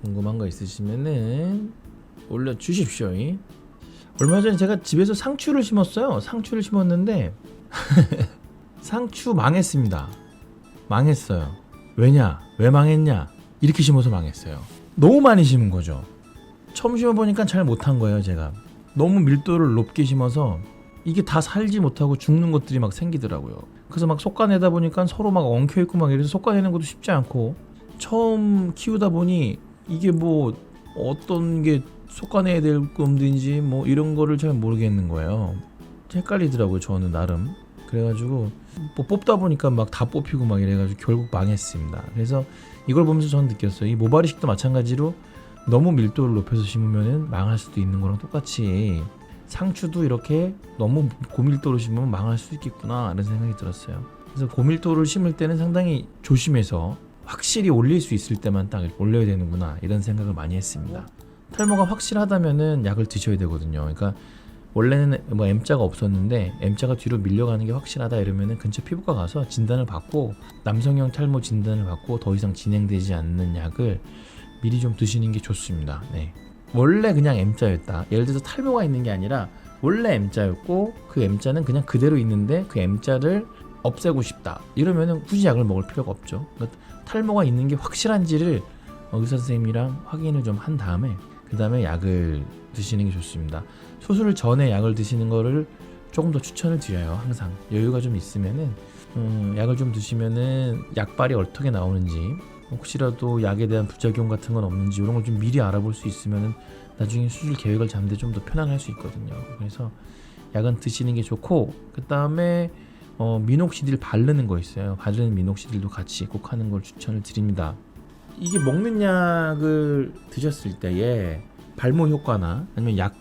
궁금한 거 있으시면은 올려주십시오. 얼마 전에 제가 집에서 상추를 심었어요. 상추를 심었는데 상추 망했습니다. 망했어요. 왜냐? 왜 망했냐? 이렇게 심어서 망했어요. 너무 많이 심은 거죠. 처음 심어보니까 잘 못한 거예요. 제가 너무 밀도를 높게 심어서 이게 다 살지 못하고 죽는 것들이 막 생기더라고요. 그래서 막 솎아내다 보니까 서로 막 엉켜있고 막 이래서 솎아내는 것도 쉽지 않고, 처음 키우다 보니 이게 뭐 어떤 게 솎아내야 될 건지 뭐 이런 거를 잘 모르겠는 거예요. 헷갈리더라고요, 저는 나름. 그래가지고 뭐 뽑다 보니까 막 다 뽑히고 막 이래가지고 결국 망했습니다. 그래서 이걸 보면서 저는 느꼈어요. 이 모발이식도 마찬가지로 너무 밀도를 높여서 심으면 망할 수도 있는 거랑 똑같이 상추도 이렇게 너무 고밀도로 심으면 망할 수 있겠구나 이런 생각이 들었어요. 그래서 고밀도를 심을 때는 상당히 조심해서 확실히 올릴 수 있을 때만 딱 올려야 되는구나 이런 생각을 많이 했습니다. 탈모가 확실하다면은 약을 드셔야 되거든요. 그러니까 원래는 뭐 M자가 없었는데 M자가 뒤로 밀려가는 게 확실하다 이러면은 근처 피부과 가서 진단을 받고, 남성형 탈모 진단을 받고 더 이상 진행되지 않는 약을 미리 좀 드시는 게 좋습니다. 네. 원래 그냥 M자였다. 예를 들어서 탈모가 있는 게 아니라 원래 M자였고 그 M자는 그냥 그대로 있는데 그 M자를 없애고 싶다. 이러면은 굳이 약을 먹을 필요가 없죠. 그러니까 탈모가 있는 게 확실한지를 의사 선생님이랑 확인을 좀 한 다음에 그 다음에 약을 드시는 게 좋습니다. 수술 전에 약을 드시는 거를 조금 더 추천을 드려요. 항상 여유가 좀 있으면은 약을 좀 드시면은 약발이 어떻게 나오는지, 혹시라도 약에 대한 부작용 같은 건 없는지 이런 걸 좀 미리 알아볼 수 있으면은 나중에 수술 계획을 잡는데 좀 더 편안할 수 있거든요. 그래서 약은 드시는 게 좋고, 그 다음에 미녹시딜 바르는 거 있어요. 바르는 미녹시딜도 같이 꼭 하는 걸 추천을 드립니다. 이게 먹는 약을 드셨을 때에 발모 효과나 아니면 약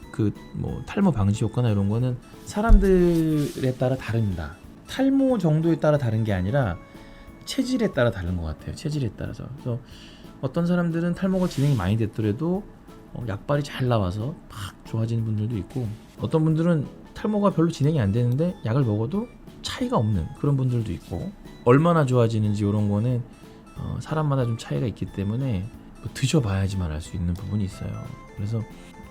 뭐 탈모 방지 효과나 이런 거는 사람들에 따라 다릅니다. 탈모 정도에 따라 다른 게 아니라 체질에 따라 다른 것 같아요. 체질에 따라서. 그래서 어떤 사람들은 탈모가 진행이 많이 됐더라도 약발이 잘 나와서 막 좋아지는 분들도 있고, 어떤 분들은 탈모가 별로 진행이 안 되는데 약을 먹어도 차이가 없는 그런 분들도 있고, 얼마나 좋아지는지 이런 거는 사람마다 좀 차이가 있기 때문에 뭐 드셔봐야지만 알 수 있는 부분이 있어요. 그래서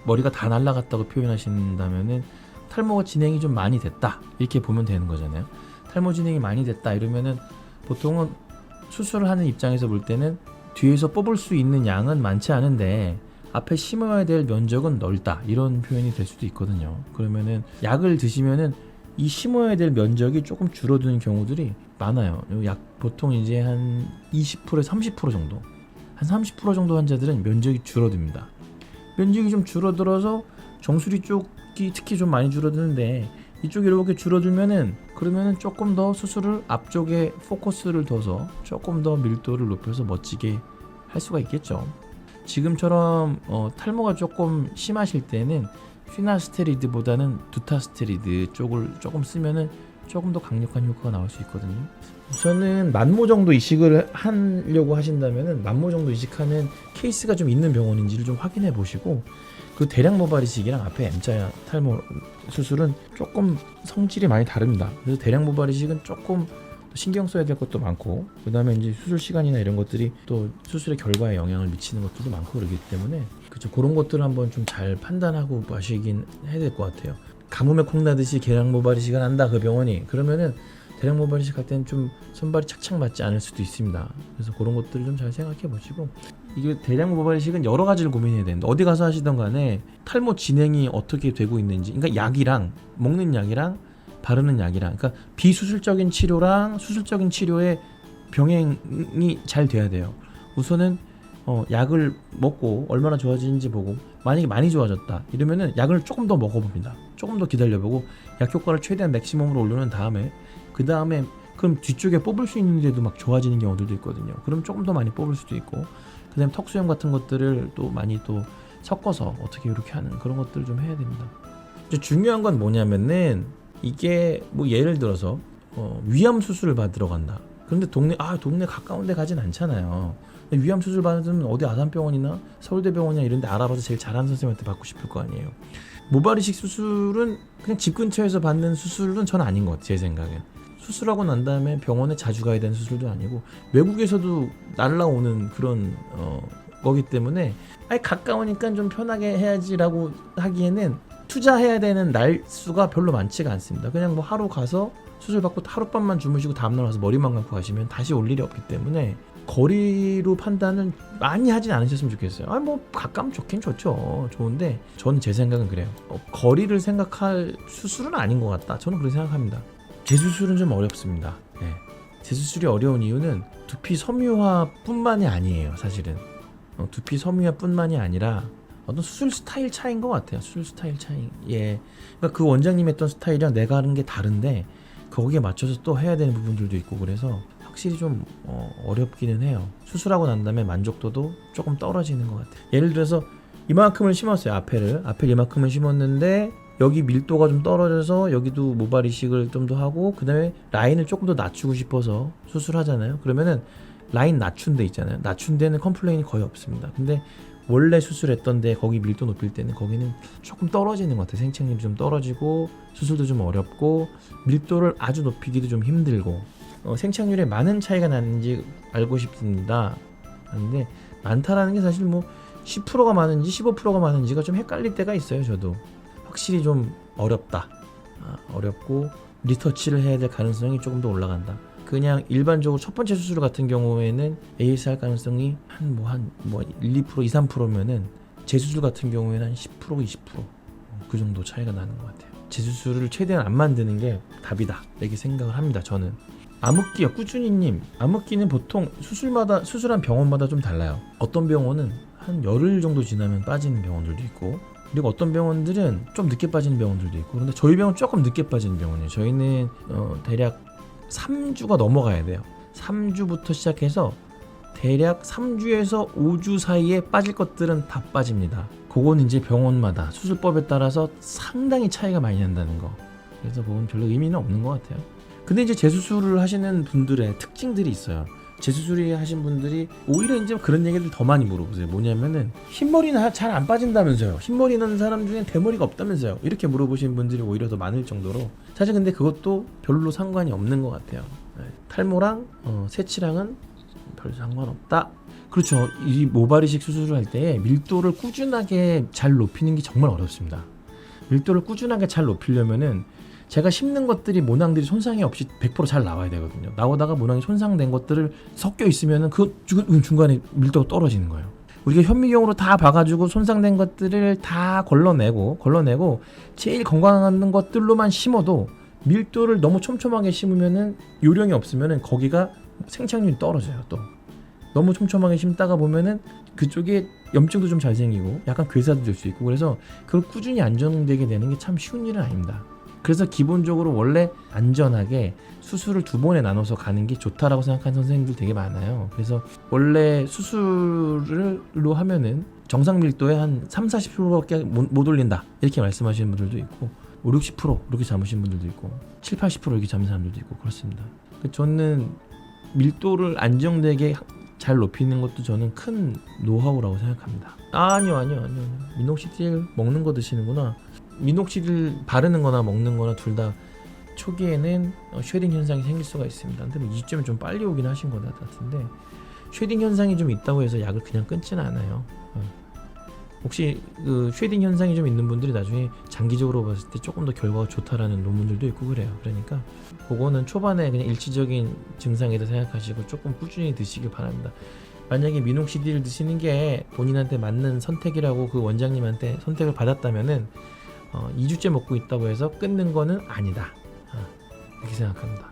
머리가 다 날라갔다고 표현하신다면은 탈모가 진행이 좀 많이 됐다 이렇게 보면 되는 거잖아요. 탈모 진행이 많이 됐다 이러면은 보통은 수술을 하는 입장에서 볼 때는 뒤에서 뽑을 수 있는 양은 많지 않은데 앞에 심어야 될 면적은 넓다 이런 표현이 될 수도 있거든요. 그러면은 약을 드시면은 이 심어야 될 면적이 조금 줄어드는 경우들이 많아요. 약 보통 이제 한 20%에서 30% 정도, 한 30% 정도 환자들은 면적이 줄어듭니다. 면적이 좀 줄어들어서 정수리 쪽이 특히 좀 많이 줄어드는데, 이쪽이 이렇게 줄어들면은 그러면은 조금 더 수술을 앞쪽에 포커스를 둬서 조금 더 밀도를 높여서 멋지게 할 수가 있겠죠. 지금처럼 탈모가 조금 심하실 때는 피나스테리드보다는 두타스테리드 쪽을 조금 쓰면은 조금 더 강력한 효과가 나올 수 있거든요. 우선은 만모 정도 이식을 하려고 하신다면은 만모 정도 이식하는 케이스가 좀 있는 병원인지를 좀 확인해 보시고, 그 대량 모발 이식이랑 앞에 M자 탈모 수술은 조금 성질이 많이 다릅니다. 그래서 대량 모발 이식은 조금 신경 써야 될 것도 많고, 그 다음에 이제 수술 시간이나 이런 것들이 또 수술의 결과에 영향을 미치는 것들도 많고 그러기 때문에, 그렇죠, 그런 것들을 한번 좀 잘 판단하고 마시긴 해야 될 것 같아요. 가뭄에 콩나듯이 대량 모발 이식을 한다 그 병원이, 그러면은 대량 모발 이식 할 때는 좀 손발이 착착 맞지 않을 수도 있습니다. 그래서 그런 것들을 좀 잘 생각해 보시고, 이게 대량 모발 이식은 여러 가지를 고민해야 되는데, 어디 가서 하시던 간에 탈모 진행이 어떻게 되고 있는지, 그러니까 약이랑 먹는 약이랑 바르는 약이랑, 그러니까 비수술적인 치료랑 수술적인 치료의 병행이 잘 돼야 돼요. 우선은 약을 먹고 얼마나 좋아지는지 보고, 만약에 많이 좋아졌다 이러면은 약을 조금 더 먹어봅니다. 조금 더 기다려보고 약 효과를 최대한 맥시멈으로 올려놓은 다음에, 그 다음에 그럼 뒤쪽에 뽑을 수 있는데도 막 좋아지는 경우들도 있거든요. 그럼 조금 더 많이 뽑을 수도 있고, 그 다음에 턱수염 같은 것들을 또 많이 또 섞어서 어떻게 이렇게 하는 그런 것들을 좀 해야 됩니다. 이제 중요한 건 뭐냐면은, 이게 뭐 예를 들어서 위암 수술을 받으러 간다. 그런데 동네 가까운 데 가진 않잖아요. 위암 수술 받으면 어디 아산병원이나 서울대병원이나 이런 데 알아봐서 제일 잘하는 선생님한테 받고 싶을 거 아니에요. 모발 이식 수술은 그냥 집 근처에서 받는 수술은 전 아닌 것 같아요. 제 생각엔 수술하고 난 다음에 병원에 자주 가야 되는 수술도 아니고, 외국에서도 날라오는 그런 거기 때문에 아니 가까우니까 좀 편하게 해야지라고 하기에는 투자해야 되는 날수가 별로 많지가 않습니다. 그냥 뭐 하루 가서 수술 받고 하룻밤만 주무시고 다음날 와서 머리만 감고 가시면 다시 올 일이 없기 때문에 거리로 판단을 많이 하진 않으셨으면 좋겠어요. 아니 뭐 가까우면 좋긴 좋죠. 좋은데 저는 제 생각은 그래요. 거리를 생각할 수술은 아닌 것 같다. 저는 그렇게 생각합니다. 재수술은 좀 어렵습니다. 네. 재수술이 어려운 이유는 두피 섬유화뿐만이 아니에요. 사실은 두피 섬유화뿐만이 아니라 어떤 수술 스타일 차이인 것 같아요. 수술 스타일 차이. 예. 그러니까 그 원장님 했던 스타일이랑 내가 하는 게 다른데 거기에 맞춰서 또 해야 되는 부분들도 있고 그래서 확실히 좀 어렵기는 해요. 수술하고 난 다음에 만족도도 조금 떨어지는 것 같아요. 예를 들어서 이만큼을 심었어요. 앞에를 이만큼을 심었는데 여기 밀도가 좀 떨어져서 여기도 모발 이식을 좀 더 하고 그 다음에 라인을 조금 더 낮추고 싶어서 수술하잖아요. 그러면은 라인 낮춘 데 있잖아요. 낮춘 데는 컴플레인이 거의 없습니다. 근데 원래 수술했던 데 거기 밀도 높일 때는 거기는 조금 떨어지는 것 같아요. 생착률이 좀 떨어지고 수술도 좀 어렵고 밀도를 아주 높이기도 좀 힘들고 생착률에 많은 차이가 나는지 알고 싶습니다. 근데 많다라는 게 사실 뭐 10%가 많은지 15%가 많은지가 좀 헷갈릴 때가 있어요. 저도 확실히 좀 어렵다. 어렵고 리터치를 해야 될 가능성이 조금 더 올라간다. 그냥 일반적으로 첫 번째 수술 같은 경우에는 AS 할 가능성이 한 1, 2%, 2, 3%면은 재수술 같은 경우에는 한 10%, 20% 그 정도 차이가 나는 것 같아요. 재수술을 최대한 안 만드는 게 답이다 이렇게 생각을 합니다. 저는. 암흑기요. 꾸준히님, 암흑기는 보통 수술한 병원마다 좀 달라요. 어떤 병원은 한 열흘 정도 지나면 빠지는 병원들도 있고 그리고 어떤 병원들은 좀 늦게 빠지는 병원들도 있고 그런데 저희 병원 조금 늦게 빠지는 병원이에요. 저희는 대략 3주가 넘어가야 돼요. 3주부터 시작해서 대략 3주에서 5주 사이에 빠질 것들은 다 빠집니다. 그건 이제 병원마다 수술법에 따라서 상당히 차이가 많이 난다는 거. 그래서 그건 별로 의미는 없는 것 같아요. 근데 이제 재수술을 하시는 분들의 특징들이 있어요. 재수술이 하신 분들이 오히려 이제 그런 얘기를 더 많이 물어보세요. 뭐냐면은 흰머리는 잘 안 빠진다면서요. 흰머리 나는 사람 중에 대머리가 없다면서요. 이렇게 물어보시는 분들이 오히려 더 많을 정도로 사실 근데 그것도 별로 상관이 없는 것 같아요. 탈모랑 새치랑은 별 상관없다. 그렇죠. 이 모발 이식 수술을 할 때 밀도를 꾸준하게 잘 높이는 게 정말 어렵습니다. 밀도를 꾸준하게 잘 높이려면은 제가 심는 것들이 모낭들이 손상이 없이 100% 잘 나와야 되거든요. 나오다가 모낭이 손상된 것들을 섞여 있으면은 그 중간에 밀도가 떨어지는 거예요. 우리가 현미경으로 다 봐가지고 손상된 것들을 다 걸러내고 제일 건강한 것들로만 심어도 밀도를 너무 촘촘하게 심으면은 요령이 없으면은 거기가 생착률이 떨어져요. 또 너무 촘촘하게 심다가 보면은 그쪽에 염증도 좀 잘 생기고 약간 괴사도 될 수 있고 그래서 그걸 꾸준히 안정되게 되는 게 참 쉬운 일은 아닙니다. 그래서 기본적으로 원래 안전하게 수술을 2번에 나눠서 가는 게 좋다라고 생각하는 선생님들 되게 많아요. 그래서 원래 수술로 하면은 정상 밀도에 한 30-40%밖에 못 올린다 이렇게 말씀하시는 분들도 있고 50-60% 이렇게 잡으신 분들도 있고 70-80% 이렇게 잡는 사람들도 있고 그렇습니다. 저는 밀도를 안정되게 잘 높이는 것도 저는 큰 노하우라고 생각합니다. 아니요. 미녹시딜 먹는 거 드시는구나. 미녹시딜 바르는 거나 먹는 거나 둘 다 초기에는 쉐딩 현상이 생길 수가 있습니다. 근데 이 시점에 좀 빨리 오긴 하신 것 같은데 쉐딩 현상이 좀 있다고 해서 약을 그냥 끊지는 않아요. 혹시 그 쉐딩 현상이 좀 있는 분들이 나중에 장기적으로 봤을 때 조금 더 결과가 좋다라는 논문들도 있고 그래요. 그러니까 그거는 초반에 그냥 일시적인 증상이다 생각하시고 조금 꾸준히 드시길 바랍니다. 만약에 미녹시딜을 드시는 게 본인한테 맞는 선택이라고 그 원장님한테 선택을 받았다면은 2주째 먹고 있다고 해서 끊는 거는 아니다. 이렇게 생각합니다.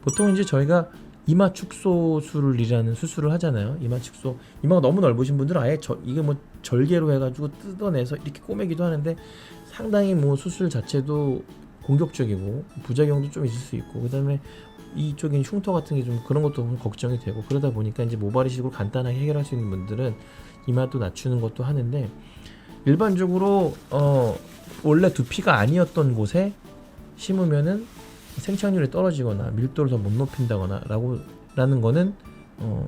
보통 이제 저희가 이마 축소술이라는 수술을 하잖아요. 이마 축소, 이마가 너무 넓으신 분들은 아예 이게 뭐 절개로 해가지고 뜯어내서 이렇게 꼬매기도 하는데 상당히 뭐 수술 자체도 공격적이고 부작용도 좀 있을 수 있고 그다음에 이쪽에 흉터 같은 게 좀 그런 것도 걱정이 되고 그러다 보니까 이제 모발 이식으로 간단하게 해결할 수 있는 분들은 이마도 낮추는 것도 하는데 일반적으로 원래 두피가 아니었던 곳에 심으면은 생착률이 떨어지거나 밀도를 더 못 높인다거나 라는 거는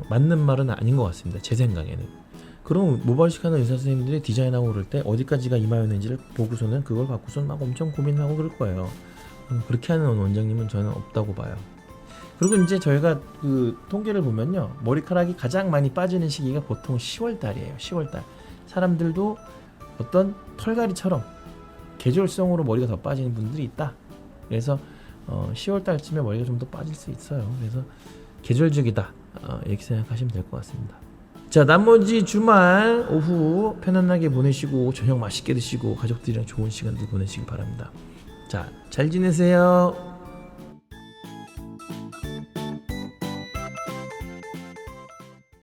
맞는 말은 아닌 것 같습니다. 제 생각에는. 그럼 모발이식하는 의사 선생님들이 디자인하고 그럴 때 어디까지가 이마였는지를 보고서는 그걸 갖고서 막 엄청 고민하고 그럴 거예요. 그렇게 하는 원장님은 저는 없다고 봐요. 그리고 이제 저희가 그 통계를 보면요, 머리카락이 가장 많이 빠지는 시기가 보통 10월 달이에요. 10월 달. 사람들도 어떤 털갈이처럼 계절성으로 머리가 더 빠지는 분들이 있다. 그래서 10월 달쯤에 머리가 좀 더 빠질 수 있어요. 그래서 계절적이다. 이렇게 생각하시면 될 것 같습니다. 자, 나머지 주말 오후 편안하게 보내시고 저녁 맛있게 드시고 가족들이랑 좋은 시간들 보내시기 바랍니다. 자, 잘 지내세요.